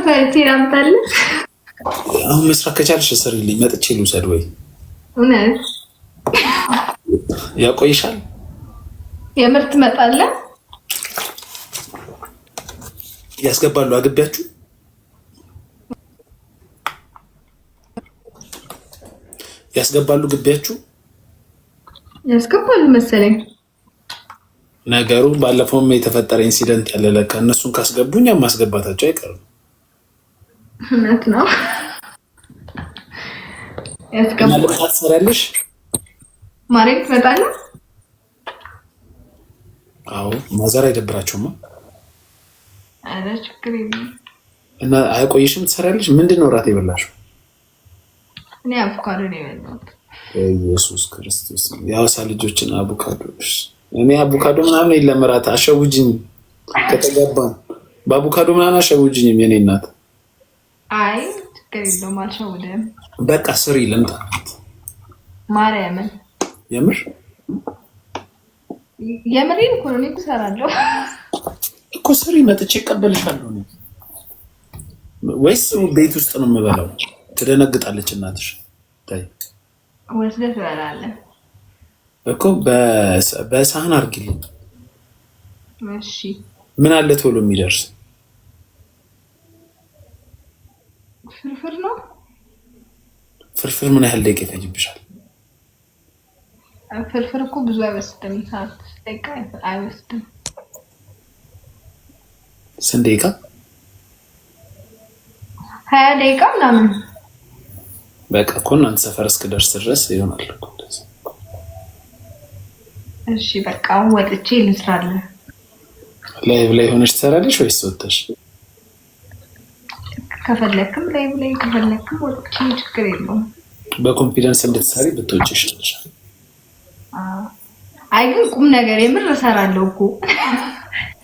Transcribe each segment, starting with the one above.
ፈርቼ ላምጣል። አሁን መስራት ከቻልሽ ስሪልኝ፣ መጥቼ ልውሰድ ወይ? እውነት ያቆይሻል? የምርት ትመጣለህ? ያስገባሉ? አግቢያችሁ ያስገባሉ? ግቢያችሁ ያስገባሉ መሰለኝ። ነገሩ ባለፈውም የተፈጠረ ኢንሲደንት ያለ ለካ እነሱን ካስገቡኝ ማስገባታቸው አይቀርም። እውነት ነው። ያስገባሉ። ታሰሪያለሽ? ማሬት ትመጣለህ? አዎ ማዘር አይደብራቸውማ። አረ ችግር የለም። እና አይቆይሽም? ትሰሪያለሽ? ምንድን ነው እራት የበላሽው? እኔ አቮካዶ ነው የበላሁት። ኢየሱስ ክርስቶስ የሐዋሳ ልጆችን አቮካዶ። እኔ አቮካዶ ምናምን የለም እራት አሸውጅኝ። ከተጋባን በአቮካዶ ምናምን አሸውጅኝም የኔ እናት። አይ ችግር የለውም አልሸውድም። በቃ ስሪ ልምጣ። ማርያምን የምሬን እኮ ነው። እኔ እሰራለሁ እኮ ስሪ፣ መጥቼ እቀበልሻለሁ። ወይስ ቤት ውስጥ ነው የምበላው? ትደነግጣለች እናትሽ። ታይ ወስደህ ትበላለህ እኮ በሳህን አድርጊልኝ። እሺ ምን አለ ቶሎ የሚደርስ ፍርፍር ነው። ፍርፍር ምን ያህል ደቂቃ ይፈጅብሻል? ፍርፍር እኮ ብዙ አይወስድም፣ ሰዓት ደቂቃ አይወስድም። ስንት ደቂቃ? 20 ደቂቃ ምናምን። በቃ እኮ እናንተ ሰፈር እስክደርስ ድረስ ይሆናል እኮ እንደዚህ። እሺ በቃ ወጥቼ ልስራለህ። ላይቭ ላይ ሆነሽ ትሰራለሽ ወይስ ወጥተሽ? ከፈለክም ላይቭ ላይ ከፈለክም ወጥቼ ችግር የለውም። በኮንፊደንስ እንድትሰሪ ብትወጪ ይሻልሻል። አይ ግን ቁም ነገር የምር እሰራለሁ እኮ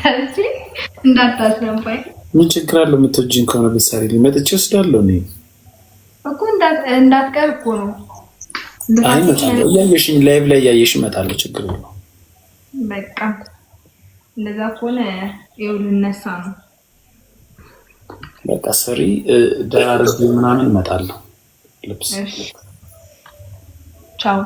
ስለዚህ እንዳታስነባኝ። ምን ችግር አለው? የምትወጂኝ ከሆነ ብትሰሪልኝ መጥቼ እወስዳለሁ። እኔ እኮ እንዳትቀር እኮ ነው። አይ እመጣለሁ። እያየሽኝ ላይቭ ላይ እያየሽ እመጣለሁ። ችግር የለውም። በቃ እንደዛ ከሆነ ይኸው ልነሳ ነው። በቃ ስሪ፣ ደራርቤ ምናምን እመጣለሁ። ልብስ ቻው